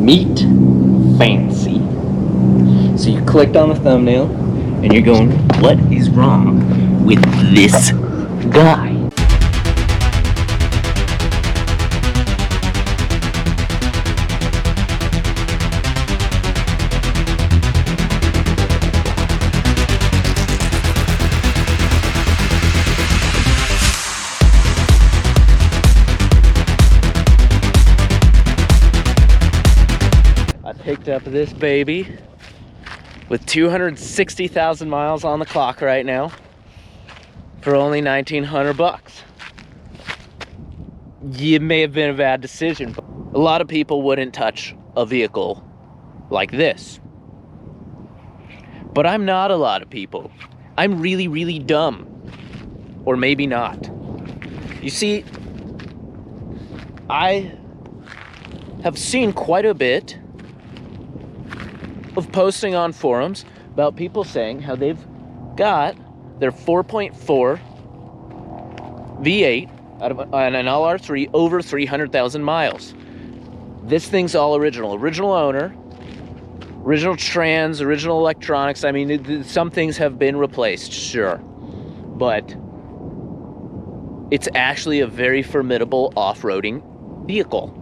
Meet fancy. So you clicked on the thumbnail and you're going, what is wrong with this guy? Picked up this baby with 260,000 miles on the clock right now for only 1,900 bucks. It may have been a bad decision, but a lot of people wouldn't touch a vehicle like this. But I'm not a lot of people. I'm really, really dumb. Or maybe not. You see, I have seen quite a bit of posting on forums about people saying how they've got their 4.4 V8 out of an LR3 over 300,000 miles. This thing's all original owner, original trans, original electronics. I mean, some things have been replaced, sure, but it's actually a very formidable off-roading vehicle,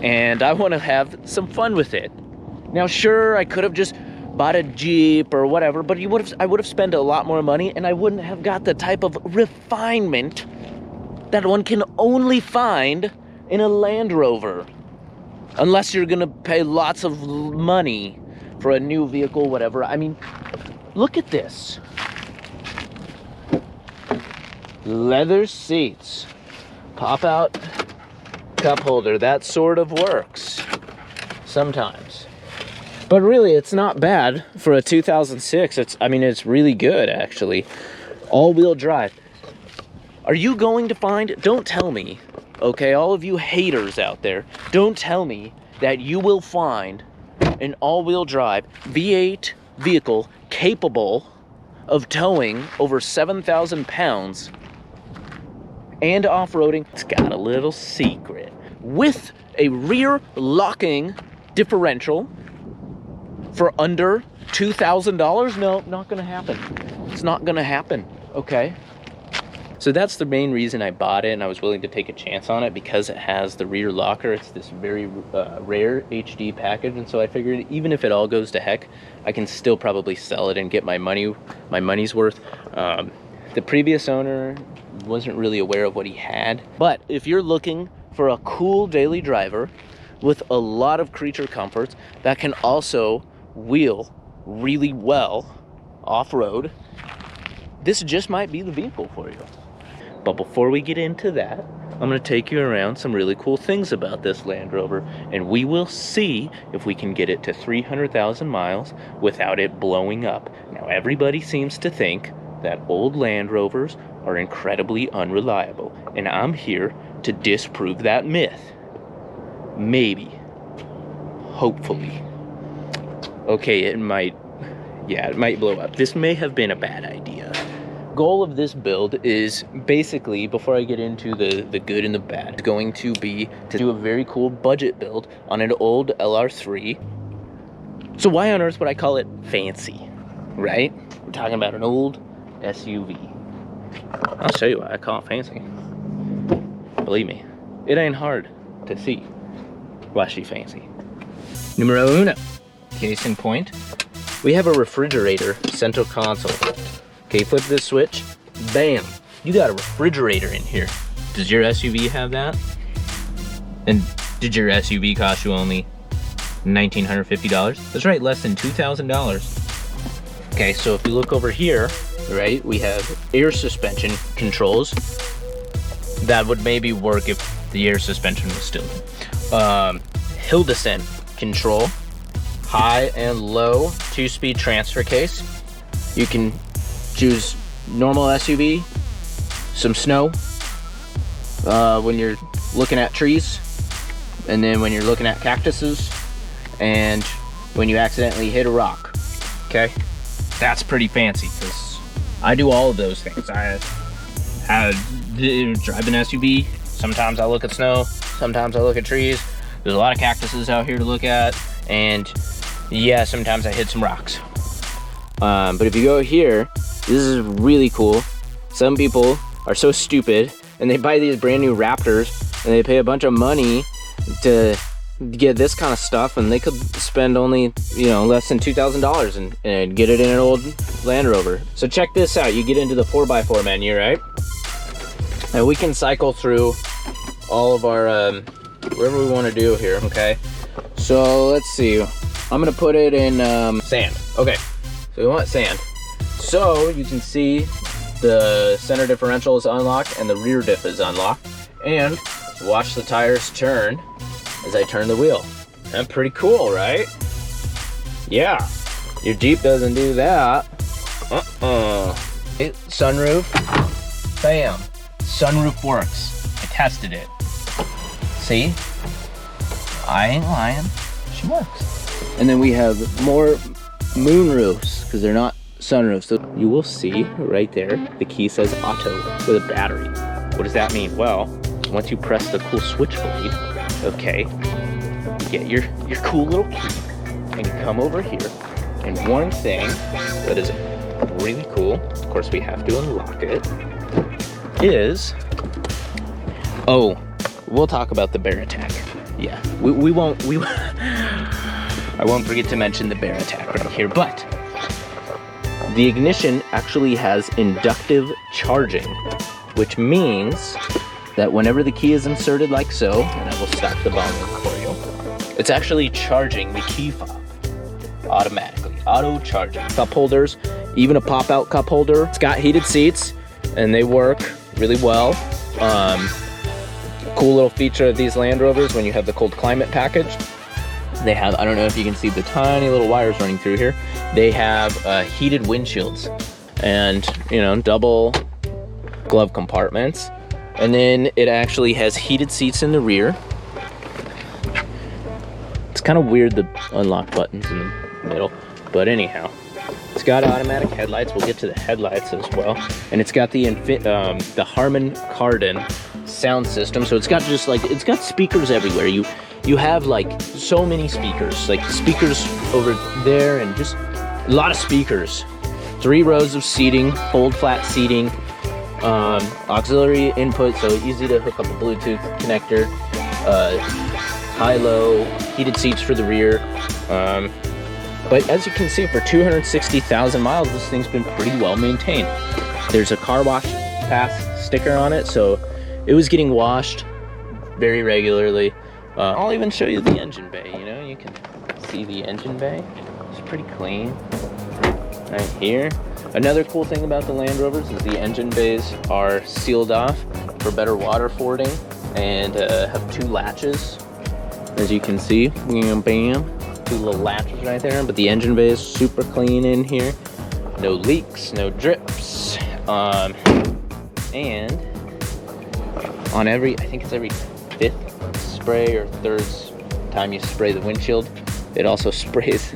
and I want to have some fun with it. Now, sure, I could have just bought a Jeep or whatever, but I would have spent a lot more money, and I wouldn't have got the type of refinement that one can only find in a Land Rover. Unless you're gonna pay lots of money for a new vehicle, whatever. I mean, look at this. Leather seats. Pop-out cup holder. That sort of works sometimes. But really, it's not bad for a 2006. It's really good, actually. All-wheel drive. Are you going to find... Don't tell me, okay, all of you haters out there, don't tell me that you will find an all-wheel drive V8 vehicle capable of towing over 7,000 pounds and off-roading. It's got a little secret. With a rear locking differential for under $2,000? No, not gonna happen. It's not gonna happen, okay? So that's the main reason I bought it, and I was willing to take a chance on it because it has the rear locker. It's this very rare HD package, and so I figured even if it all goes to heck, I can still probably sell it and get my money's worth. The previous owner wasn't really aware of what he had, but if you're looking for a cool daily driver with a lot of creature comforts that can also wheel really well off-road, this just might be the vehicle for you. But before we get into that, I'm going to take you around some really cool things about this Land Rover, and we will see if we can get it to 300,000 miles without it blowing up. Now, everybody seems to think that old Land Rovers are incredibly unreliable, and I'm here to disprove that myth. Maybe. Hopefully. Okay, it might blow up. This may have been a bad idea. Goal of this build is basically, before I get into the good and the bad, going to be to do a very cool budget build on an old LR3. So why on earth would I call it fancy, right? We're talking about an old SUV. I'll show you why I call it fancy. Believe me, it ain't hard to see why she's fancy. Numero uno. Case in point, we have a refrigerator central console. Okay, flip this switch, bam, you got a refrigerator in here. Does your SUV have that? And did your SUV cost you only $1,950? That's right, less than $2,000. Okay, so if you look over here, right, we have air suspension controls. That would maybe work if the air suspension was still in. Hill descent control, high and low 2-speed transfer case. You can choose normal SUV, some snow when you're looking at trees, and then when you're looking at cactuses, and when you accidentally hit a rock. Okay, that's pretty fancy because I do all of those things. I drive an SUV. Sometimes I look at snow, sometimes I look at trees, There's a lot of cactuses out here to look at, and yeah, sometimes I hit some rocks. But if you go here, this is really cool. Some people are so stupid and they buy these brand new Raptors and they pay a bunch of money to get this kind of stuff, and they could spend only, you know, less than $2,000 and get it in an old Land Rover. So check this out. You get into the 4x4 menu, right? And we can cycle through all of our, whatever we want to do here, okay? So let's see. I'm gonna put it in sand. Okay, so we want sand. So you can see the center differential is unlocked and the rear diff is unlocked. And watch the tires turn as I turn the wheel. That's pretty cool, right? Yeah, your Jeep doesn't do that. Sunroof, bam. Sunroof works. I tested it. See? I ain't lying. She works. And then we have more moonroofs because they're not sunroofs. So you will see right there, the key says auto with a battery. What does that mean? Well, once you press the cool switchblade, okay, you get your cool little key and you come over here. And one thing that is really cool, of course we have to unlock it, is, oh, we'll talk about the bear attack. Yeah, we won't, I won't forget to mention the bear attack right here, but the ignition actually has inductive charging, which means that whenever the key is inserted like so, and I will stop the volume for you, it's actually charging the key fob automatically, auto charging. Cup holders, even a pop-out cup holder. It's got heated seats and they work really well. Cool little feature of these Land Rovers when you have the cold climate package, they have, I don't know if you can see the tiny little wires running through here, they have heated windshields and, you know, double glove compartments. And then it actually has heated seats in the rear. It's kind of weird, the unlock buttons in the middle, but anyhow, it's got automatic headlights. We'll get to the headlights as well. And it's got the Harman Kardon sound system. So it's got just like, it's got speakers everywhere. You have like so many speakers, like speakers over there and just a lot of speakers. 3 rows of seating, fold flat seating, auxiliary input, so easy to hook up a Bluetooth connector, high-low, heated seats for the rear. But as you can see, for 260,000 miles, this thing's been pretty well maintained. There's a car wash pass sticker on it, so it was getting washed very regularly. I'll even show you the engine bay, you know, you can see the engine bay. It's pretty clean right here. Another cool thing about the Land Rovers is the engine bays are sealed off for better water fording and have 2 latches, as you can see. Bam, bam. 2 little latches right there, but the engine bay is super clean in here. No leaks, no drips. And on every, I think it's every 5th spray or 3rd time you spray the windshield, it also sprays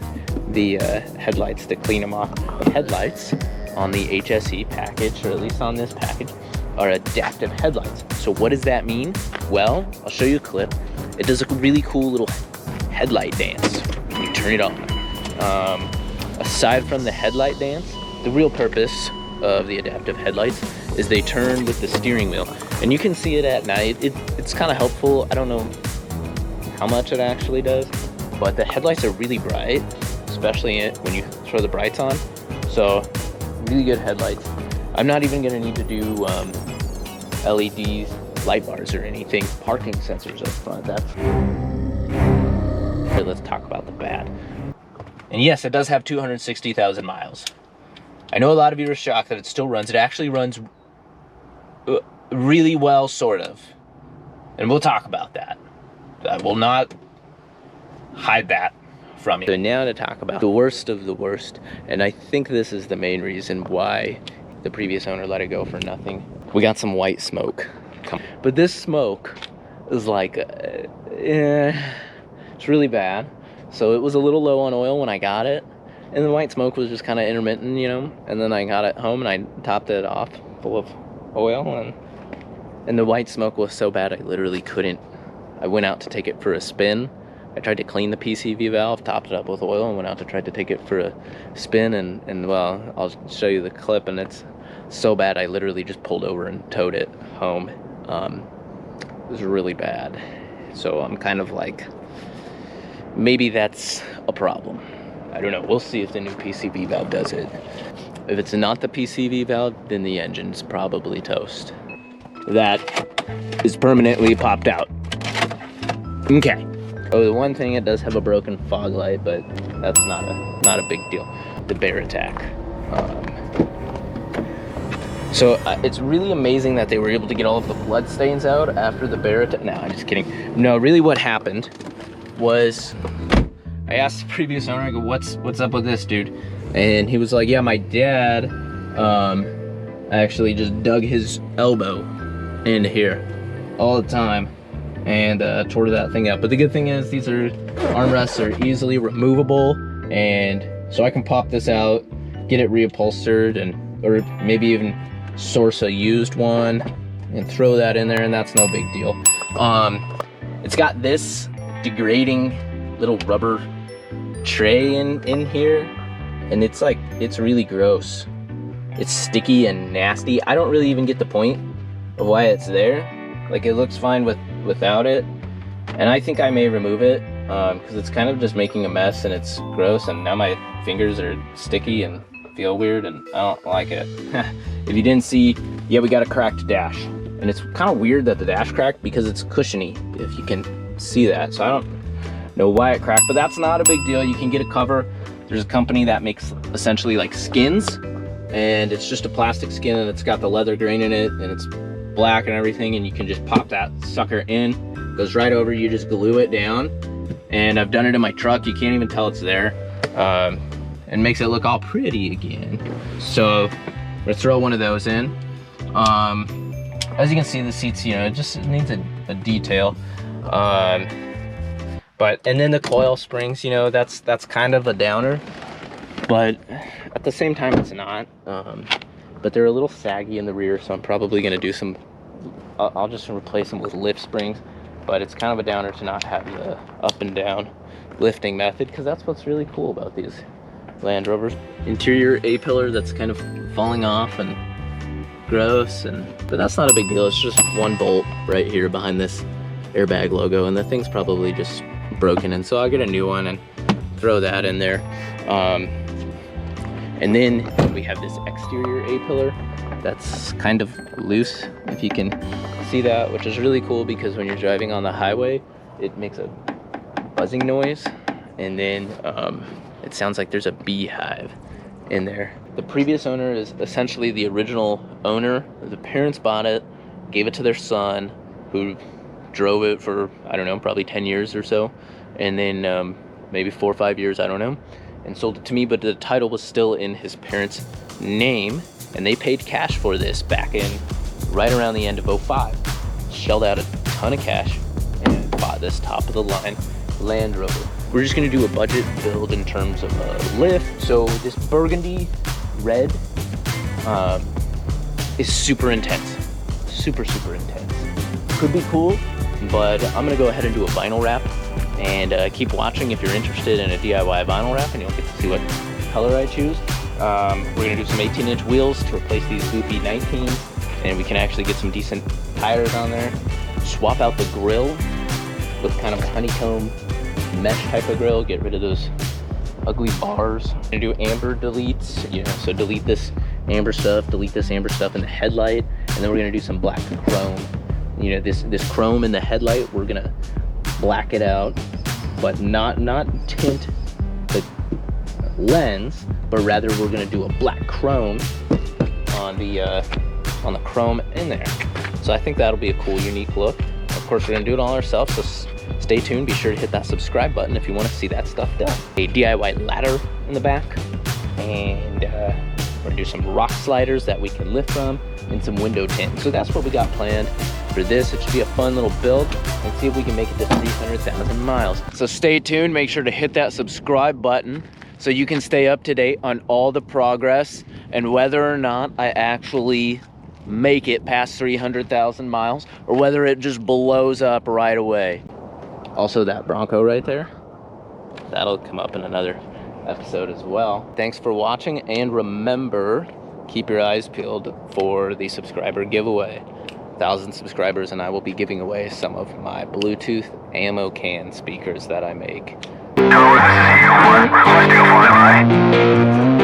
the headlights to clean them off. Headlights on the HSE package, or at least on this package, are adaptive headlights. So what does that mean? Well, I'll show you a clip. It does a really cool little headlight dance. You turn it on. Aside from the headlight dance, the real purpose of the adaptive headlights is they turn with the steering wheel. And you can see it at night. It's kind of helpful. I don't know how much it actually does, but the headlights are really bright, especially when you throw the brights on. So really good headlights. I'm not even gonna need to do LED light bars or anything. Parking sensors up front, that's... Okay, let's talk about the bad. And yes, it does have 260,000 miles. I know a lot of you are shocked that it still runs. It actually runs really well, sort of. And we'll talk about that. I will not hide that from you. So now to talk about the worst of the worst. And I think this is the main reason why the previous owner let it go for nothing. We got some white smoke. But this smoke is like, it's really bad. So it was a little low on oil when I got it. And the white smoke was just kind of intermittent, you know. And then I got it home and I topped it off full of oil. And the white smoke was so bad I literally couldn't I went out to take it for a spin. I tried to clean the PCV valve, topped it up with oil, and went out to try to take it for a spin, and well, I'll show you the clip, and it's so bad I literally just pulled over and towed it home. It was really bad. So I'm kind of like, maybe that's a problem. I don't know. We'll see if the new PCV valve does it. If it's not the PCV valve, then the engine's probably toast. That is permanently popped out. Okay. Oh, the one thing, it does have a broken fog light, but that's not a big deal. The bear attack. So it's really amazing that they were able to get all of the blood stains out after the bear attack. No, I'm just kidding. No, really what happened was, I asked the previous owner, I go, what's up with this, dude? And he was like, yeah, my dad actually just dug his elbow into here all the time and tore that thing out. But the good thing is these armrests are easily removable, and so I can pop this out, get it reupholstered, or maybe even source a used one and throw that in there, and that's no big deal. It's got this degrading little rubber tray in here, and it's really gross. It's sticky and nasty. I don't really even get the point of why it's there. Like, it looks fine without it, and I think I may remove it because it's kind of just making a mess, and it's gross, and now my fingers are sticky and feel weird, and I don't like it. If you didn't see, yeah, we got a cracked dash, and it's kind of weird that the dash cracked because it's cushiony, if you can see that. So I don't know why it cracked, but that's not a big deal. You can get a cover. There's a company that makes essentially like skins, and it's just a plastic skin, and it's got the leather grain in it, and it's black and everything, and you can just pop that sucker in. It goes right over, you just glue it down, and I've done it in my truck. You can't even tell it's there. And makes it look all pretty again. So I'm gonna throw one of those in. As you can see, the seats, you know, it just needs a detail. But and then the coil springs, you know, that's kind of a downer, but at the same time it's not. But they're a little saggy in the rear, so I'm probably gonna do some, I'll just replace them with lift springs. But it's kind of a downer to not have the up and down lifting method, because that's what's really cool about these Land Rovers. Interior A-pillar that's kind of falling off and gross, but that's not a big deal. It's just one bolt right here behind this airbag logo, and the thing's probably just broken, and so I'll get a new one and throw that in there. And then we have this exterior A-pillar that's kind of loose, if you can see that, which is really cool because when you're driving on the highway, it makes a buzzing noise, and then it sounds like there's a beehive in there. The previous owner is essentially the original owner. The parents bought it, gave it to their son, who drove it for, I don't know, probably 10 years or so, and then maybe 4 or 5 years, I don't know, and sold it to me, but the title was still in his parents' name, and they paid cash for this back in right around the end of '05. Shelled out a ton of cash and bought this top of the line Land Rover. We're just gonna do a budget build in terms of a lift. So this burgundy red is super intense, super intense. Could be cool, but I'm gonna go ahead and do a vinyl wrap, and keep watching if you're interested in a DIY vinyl wrap, and you'll get to see what color I choose. We're gonna do some 18-inch wheels to replace these goofy 19s, and we can actually get some decent tires on there. Swap out the grill with kind of a honeycomb mesh type of grill, get rid of those ugly bars. We're gonna do amber deletes, you know, so delete this amber stuff in the headlight, and then we're gonna do some black chrome. You know, this chrome in the headlight, we're gonna black it out, but not tint the lens, but rather we're gonna do a black chrome on the chrome in there. So I think that'll be a cool, unique look. Of course, we're gonna do it all ourselves, so stay tuned. Be sure to hit that subscribe button if you want to see that stuff done. A DIY ladder in the back, and we're gonna do some rock sliders that we can lift from, and some window tint. So that's what we got planned for this. It should be a fun little build, and see if we can make it to 300,000 miles. So stay tuned. Make sure to hit that subscribe button so you can stay up to date on all the progress and whether or not I actually make it past 300,000 miles, or whether it just blows up right away. Also, that Bronco right there, that'll come up in another episode as well. Thanks for watching, and remember, keep your eyes peeled for the subscriber giveaway. 1,000 subscribers and I will be giving away some of my Bluetooth ammo can speakers that I make. So this is you. We're still fine, right?